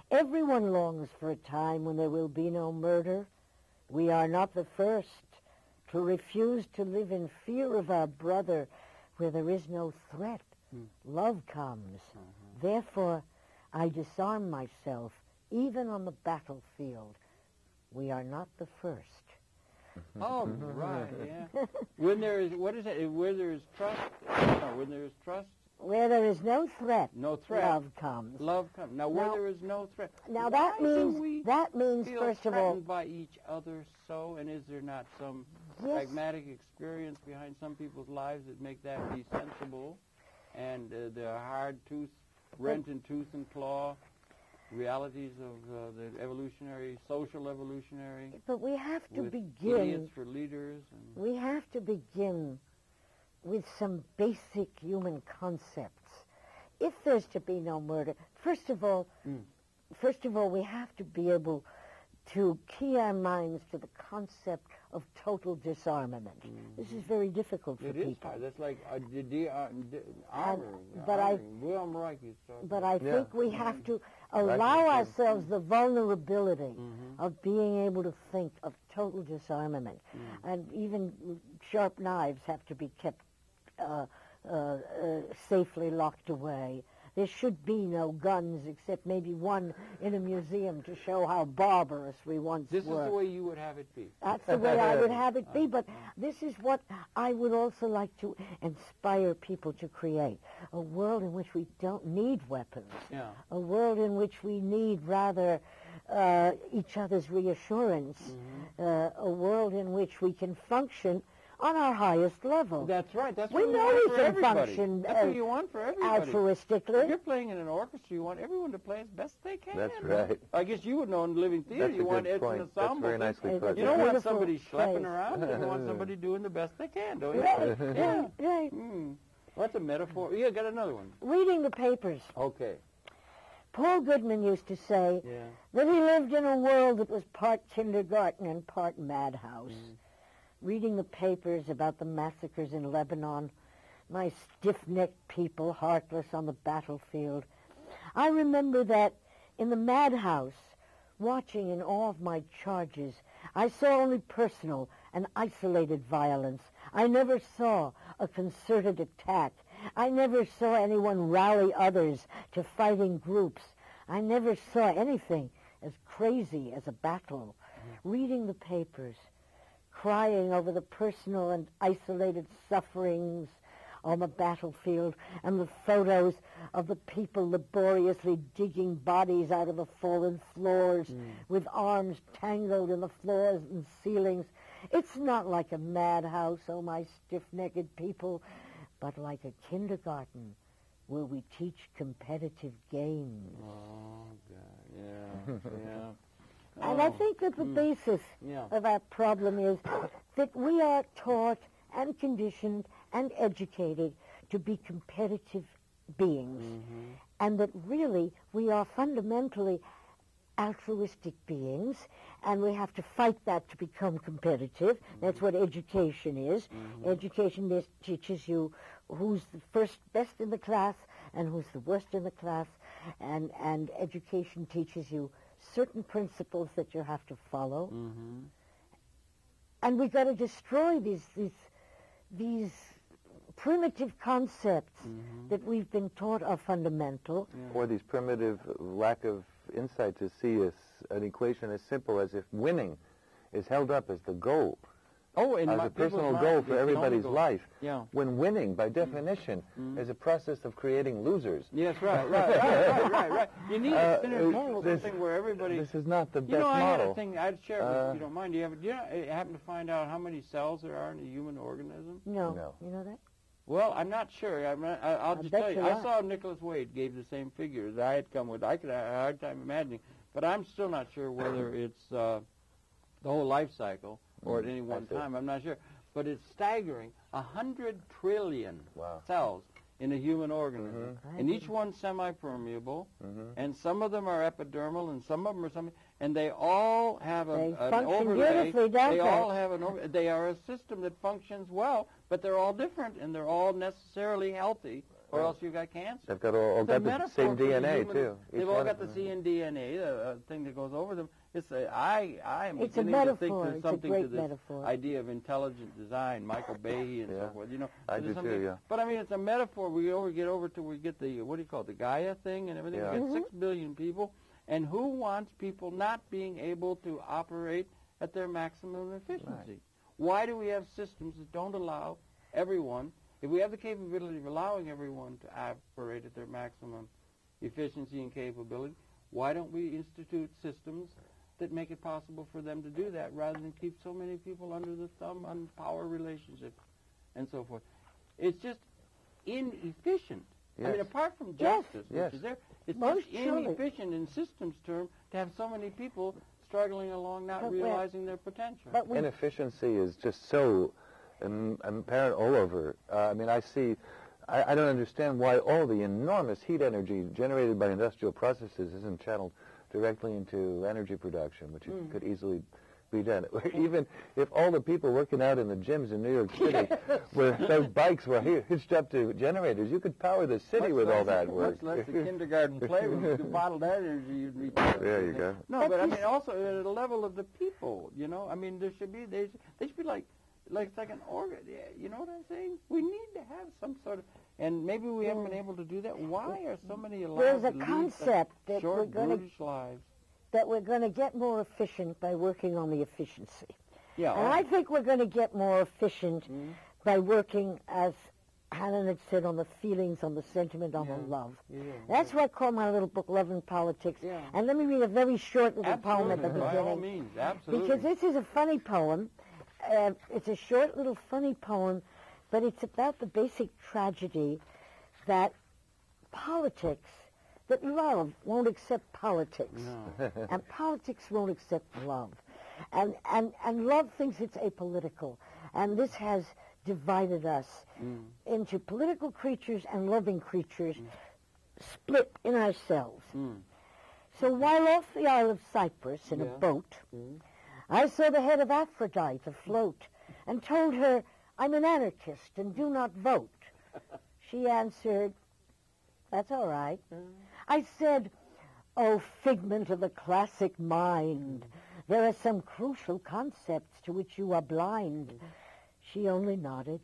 Everyone longs for a time when there will be no murder. We are not the first to refuse to live in fear of our brother where there is no threat. Love comes. Therefore, I disarm myself, even on the battlefield. We are not the first. Oh, right, yeah. When there is, what is it? Where there is trust, when there is trust. Where there is no threat, no threat, love comes. Love comes. Now, where there is no threat. Now that means first of all, threatened by each other. So, and is there not some pragmatic experience behind some people's lives that make that be sensible, and the hard tooth, rent in tooth and claw realities of the evolutionary, social evolutionary. But we have to with begin. Idiots for leaders. And we have to begin with some basic human concepts. If there's to be no murder, first of all, we have to be able to key our minds to the concept of total disarmament. This is very difficult for people. It is hard. That's like William Reich used to talk But I think we have to allow ourselves the vulnerability of being able to think of total disarmament. And even sharp knives have to be kept safely locked away. There should be no guns except maybe one in a museum to show how barbarous we once were. This is the way you would have it be. That's the way I would have it be, but this is what I would also like to inspire people to create. A world in which we don't need weapons. Yeah. A world in which we need rather each other's reassurance. A world in which we can function on our highest level. That's right. That's we what know we we can everybody. function. That's what you want for everybody. Altruistically. If you're playing in an orchestra, you want everyone to play as best they can. That's right. I guess you would know in living theater. That's you a want good point. ensemble. That's very nicely put. You don't want somebody Beautiful schlepping place. around. You want somebody doing the best they can, don't you? Right, Yeah. right. Well, that's a metaphor. Yeah, got another one. Reading the papers. Okay. Paul Goodman used to say that he lived in a world that was part kindergarten and part madhouse. Reading the papers about the massacres in Lebanon, my stiff-necked people heartless on the battlefield. I remember that in the madhouse, watching in awe of my charges, I saw only personal and isolated violence. I never saw a concerted attack. I never saw anyone rally others to fighting groups. I never saw anything as crazy as a battle. Reading the papers, crying over the personal and isolated sufferings on the battlefield and the photos of the people laboriously digging bodies out of the fallen floors with arms tangled in the floors and ceilings. It's not like a madhouse, oh my stiff-necked people, but like a kindergarten where we teach competitive games. Oh, God, yeah. And I think that the basis of our problem is that we are taught and conditioned and educated to be competitive beings, and that really we are fundamentally altruistic beings, and we have to fight that to become competitive. That's what education is. Education teaches you who's the first best in the class and who's the worst in the class, and education teaches you certain principles that you have to follow. Mm-hmm. And we've got to destroy these primitive concepts that we've been taught are fundamental. Or these primitive lack of insight to see an equation as simple as if winning is held up as the goal. Oh, and as a personal goal for everybody's life. Yeah. When winning, by definition, is a process of creating losers. Yes, right. You need a something where everybody... This is not the best model. I had a thing I'd share with you, if you don't mind. Do you happen to find out how many cells there are in a human organism? No. You know that? Well, I'm not sure. I'll just tell you. I saw Nicholas Wade gave the same figures I had come with. I could have a hard time imagining. But I'm still not sure whether it's the whole life cycle or at any one time. I'm not sure. But it's staggering. 100 trillion cells in a human organism. And each one's semi-permeable. And some of them are epidermal and some of them are something. And they all have an overlay. They all have an overlay. They are a system that functions well, but they're all different and they're all necessarily healthy, or else you've got cancer. They've got all got the same DNA too. They've all got the same DNA, the thing that goes over them. I am it's beginning to think there's something to this metaphor. idea of intelligent design, Michael Behe and so forth. I do too. Yeah. But I mean, it's a metaphor. We get over to we get the what do you call it, the Gaia thing and everything. We get 6 billion people, and who wants people not being able to operate at their maximum efficiency? Right. Why do we have systems that don't allow everyone? If we have the capability of allowing everyone to operate at their maximum efficiency and capability, why don't we institute systems that make it possible for them to do that rather than keep so many people under the thumb on power relationships and so forth? It's just inefficient. Yes. I mean, apart from justice, which is there, it's just inefficient in systems terms to have so many people struggling along, not realizing their potential. Inefficiency is just so apparent all over. I mean, I don't understand why all the enormous heat energy generated by industrial processes isn't channeled directly into energy production, which could easily be done. Even if all the people working out in the gyms in New York City, where those bikes were hitched up to generators, you could power the city with all that work. Much less the kindergarten playroom. You could bottle that energy, you'd reach. There you go. No, but I mean, also at the level of the people, I mean, they should be like it's like an organ. You know what I'm saying? We need to have some sort of, and maybe we haven't been able to do that. Why are so many allowed There's to a concept that short, brutish lives? That we're going to get more efficient by working on the efficiency. Yeah. And I think we're going to get more efficient by working, as Hanon had said, on the feelings, on the sentiment, on the love. That's what I call my little book, Love and Politics. Yeah. And let me read a very short little poem at the beginning. By all means, absolutely. Because this is a funny poem. It's a short little funny poem, but it's about the basic tragedy that politics, that love won't accept politics. No. And politics won't accept love. And love thinks it's apolitical. And this has divided us into political creatures and loving creatures, split in ourselves. So while off the Isle of Cyprus in a boat, I saw the head of Aphrodite afloat and told her, I'm an anarchist and do not vote. She answered, that's all right. I said, oh, figment of the classic mind, there are some crucial concepts to which you are blind. She only nodded,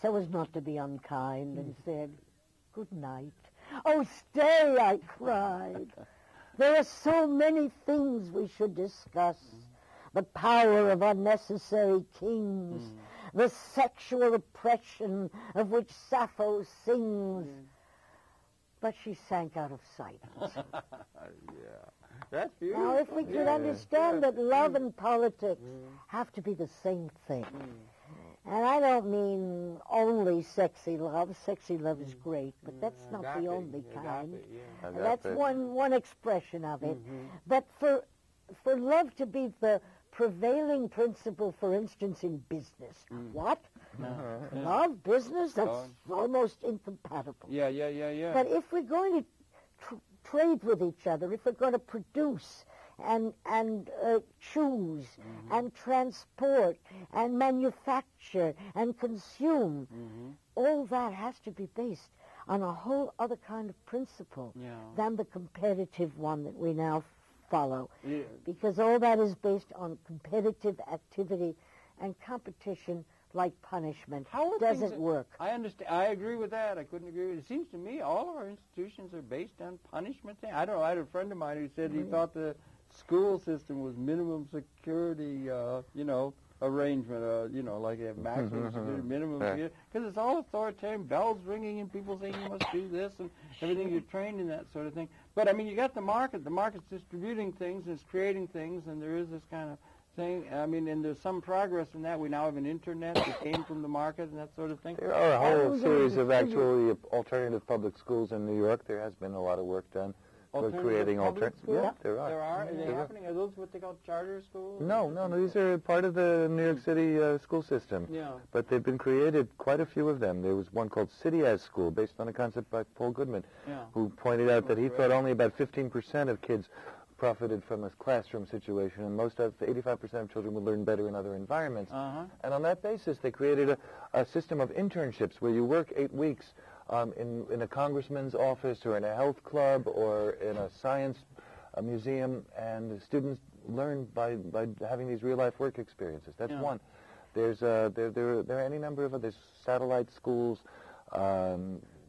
so as not to be unkind, and said, good night. Oh, stay, I cried. There are so many things we should discuss. The power of unnecessary kings, the sexual oppression of which Sappho sings. But she sank out of sight. That's beautiful. Now, if we could understand that love and politics have to be the same thing, and I don't mean only sexy love. Sexy love is great, but that's not the only kind. That's one expression of it. But for love to be the prevailing principle, for instance, in business. What? Love, business? That's almost incompatible. Yeah. But if we're going to trade with each other, if we're going to produce and choose and transport and manufacture and consume, all that has to be based on a whole other kind of principle than the competitive one that we now follow. Yeah. Because all that is based on competitive activity, and competition, like punishment, doesn't work. I understand. I agree with that. I couldn't agree with it. It seems to me all of our institutions are based on punishment. I don't know. I had a friend of mine who said he thought the school system was minimum security, arrangement, like a maximum security, minimum security, because it's all authoritarian, bells ringing and people saying you must do this and everything. You're trained in that sort of thing. But, I mean, you got the market. The market's distributing things and it's creating things, and there is this kind of thing. I mean, and there's some progress in that. We now have an internet that came from the market and that sort of thing. There are a whole series of actually alternative public schools in New York. There has been a lot of work done for creating alternative. Yeah, there are. Are they happening? Are those what they call charter schools? No. These are part of the New York City school system. Yeah. But they've been created, quite a few of them. There was one called City as School, based on a concept by Paul Goodman, who pointed out that he thought only about 15% of kids profited from a classroom situation, and 85% of children would learn better in other environments. And on that basis, they created a system of internships where you work 8 weeks in a congressman's office or in a health club or in a science museum, and the students learn by having these real-life work experiences. That's one. There's there are any number of others, satellite schools.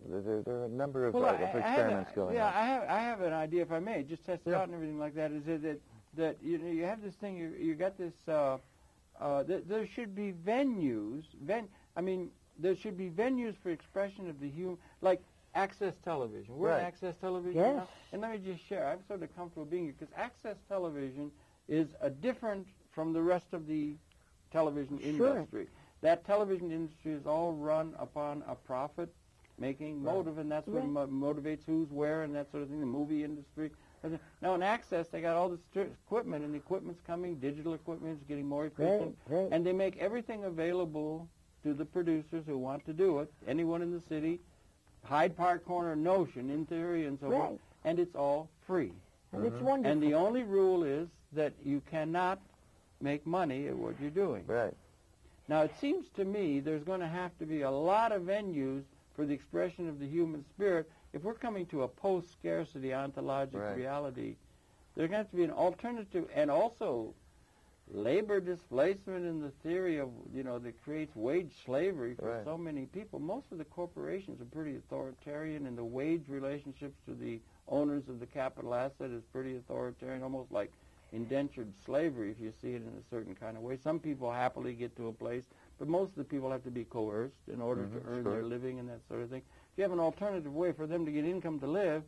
There are a number of experiments going on. I have an idea, if I may, just test it out and everything like that. Is that you have this thing? You got this. There should be venues. There should be venues for expression of the human, like Access Television. We're in Access Television now, and let me just share. I'm sort of comfortable being here because Access Television is different from the rest of the television industry. That television industry is all run upon a profit-making motive, and that's what motivates who's where and that sort of thing, the movie industry. Now in Access, they got all this equipment, and the equipment's coming, digital equipment is getting more efficient, and they make everything available to the producers who want to do it, anyone in the city, Hyde Park Corner notion, in theory, and so forth, and it's all free. And it's wonderful. And the only rule is that you cannot make money at what you're doing. Right. Now, it seems to me there's going to have to be a lot of venues for the expression of the human spirit. If we're coming to a post-scarcity ontologic reality, there's going to have to be an alternative, and also labor displacement in the theory of, that creates wage slavery for so many people. Most of the corporations are pretty authoritarian, and the wage relationships to the owners of the capital asset is pretty authoritarian, almost like indentured slavery if you see it in a certain kind of way. Some people happily get to a place, but most of the people have to be coerced in order to earn their living and that sort of thing. If you have an alternative way for them to get income to live,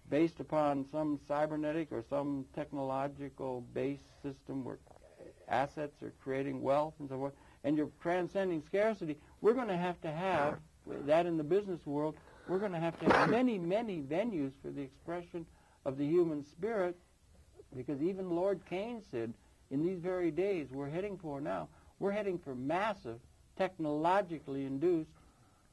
based upon some cybernetic or some technological base system where assets are creating wealth and so forth, and you're transcending scarcity, we're going to have that in the business world. We're going to have many, many venues for the expression of the human spirit, because even Lord Keynes said, in these very days we're heading for massive, technologically induced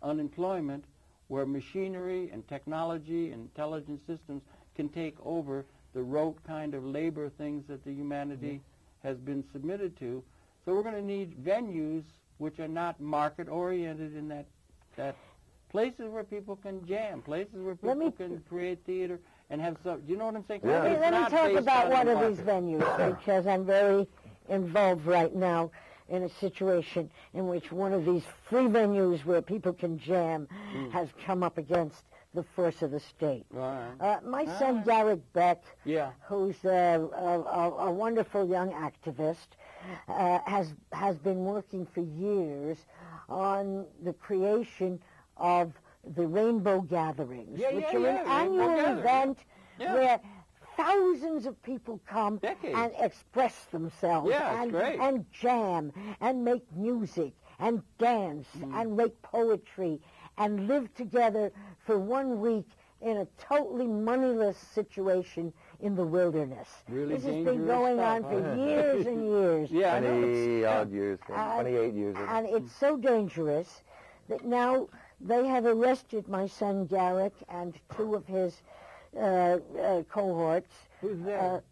unemployment, where machinery and technology and intelligence systems can take over the rote kind of labor things that the humanity has been submitted to. So we're going to need venues which are not market-oriented in that places where people can jam, places where people can create theater and have some. Do you know what I'm saying? Yeah. Let me talk about one of these venues, because I'm very involved right now in a situation in which one of these free venues where people can jam has come up against the force of the state. My son Garrett Beck, who's a wonderful young activist, has been working for years on the creation of the Rainbow Gatherings, which are an annual event where thousands of people come and express themselves and jam and make music and dance and make poetry and live together for 1 week in a totally moneyless situation in the wilderness. Really this has been going on for years and years. 20-odd years, 28 years. And it's so dangerous that now they have arrested my son Garrick and 2 of his cohorts. Who's there?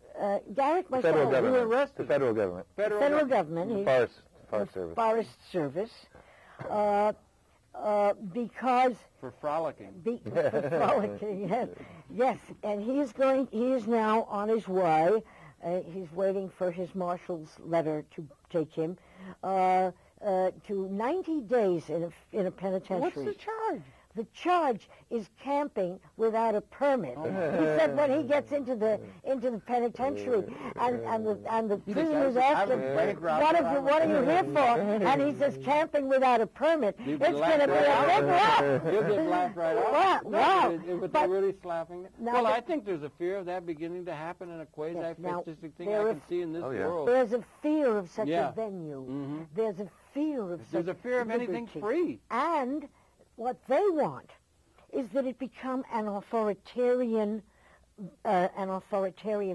Garrick, my federal son. government. Who arrested? The federal government. Federal government. Forest Service. Forest Service. because for frolicking. For frolicking, yes. And he is now on his way. He's waiting for his marshal's letter to take him to 90 days in a penitentiary. What's the charge? The charge is camping without a permit. He said when he gets into the penitentiary and the prisoners ask him, what are you here for? And he says camping without a permit. It's going to be a big laugh. You'll get laughed right off. Wow. But they're really slapping it. Well, I think there's a fear of that beginning to happen in a quasi-fascistic thing I can see in this world. There's a fear of such a venue. Mm-hmm. There's a fear of There's a fear of anything free. And what they want is that it become an authoritarian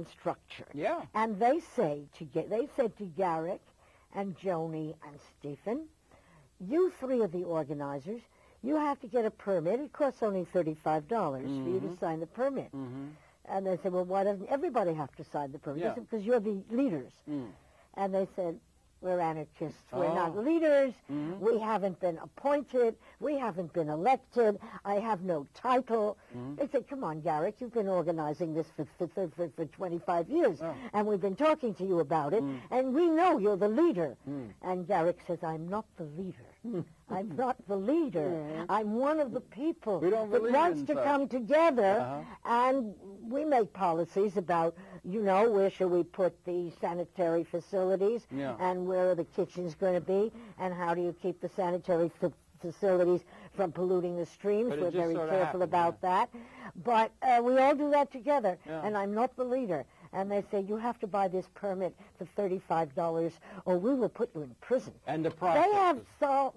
structure. Yeah. And they said to Garrick and Joni and Stephen, you three are the organizers. You have to get a permit. It costs only $35 for you to sign the permit. Mm-hmm. And they said, well, why doesn't everybody have to sign the permit? Yeah. Because you're the leaders. Mm. And they said, we're anarchists. We're not leaders. Mm-hmm. We haven't been appointed. We haven't been elected. I have no title. Mm-hmm. They said, come on, Garrick, you've been organizing this for 25 years, and we've been talking to you about it, and we know you're the leader. And Garrick says, I'm not the leader. I'm not the leader. I'm one of the people that wants to come together, and we make policies about, where shall we put the sanitary facilities, and where are the kitchens going to be, and how do you keep the sanitary facilities from polluting the streams. We're very careful about that. But we all do that together, and I'm not the leader. And they say, you have to buy this permit for $35 or we will put you in prison. And the process.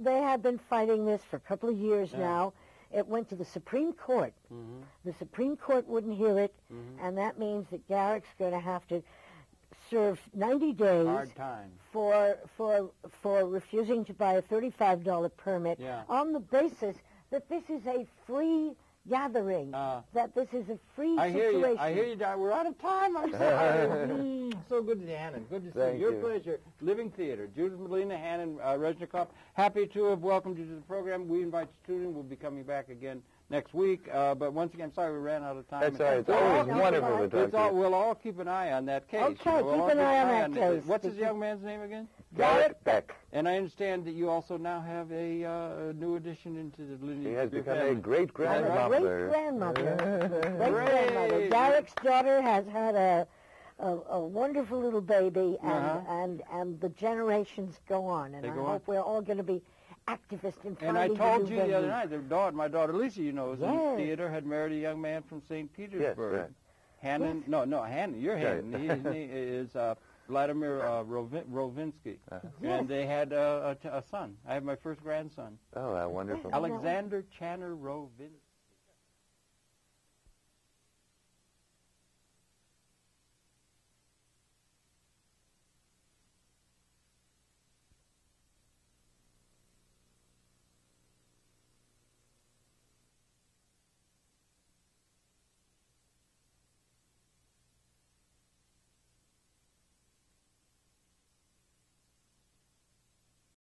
They have been fighting this for a couple of years now. It went to the Supreme Court. Mm-hmm. The Supreme Court wouldn't hear it, and that means that Garrick's going to have to serve 90 days hard time. for refusing to buy a $35 permit on the basis that this is a free gathering, that this is a free situation. I hear you, Doc. We're out of time. I'm sorry. So good to see you, Hanon. Good to see you. Your pleasure. Living Theater. Judith, Malina, Hanon, Reznikov. Happy to have welcomed you to the program. We invite you to tune in. We'll be coming back again next week. But once again, I'm sorry we ran out of time. That's all right. It's always wonderful to talk to you. We'll all keep an eye on that case. Okay, keep an eye on that case. What's his young man's name again? Garrick Beck. And I understand that you also now have a new addition into the lineage. He has of your become family. a great-grandmother. Great-grandmother. Garrick's daughter has had a wonderful little baby, and the generations go on. And I hope we're all going to be activists in finding. And I told you the other night, my daughter Lisa, is in theater, had married a young man from St. Petersburg. Yes, right. Hanon, no, Hanon, you're Hanon. His name is Vladimir Rovinsky. And they had a son. I have my first grandson. Oh, how wonderful. Alexander Channer Rovinsky.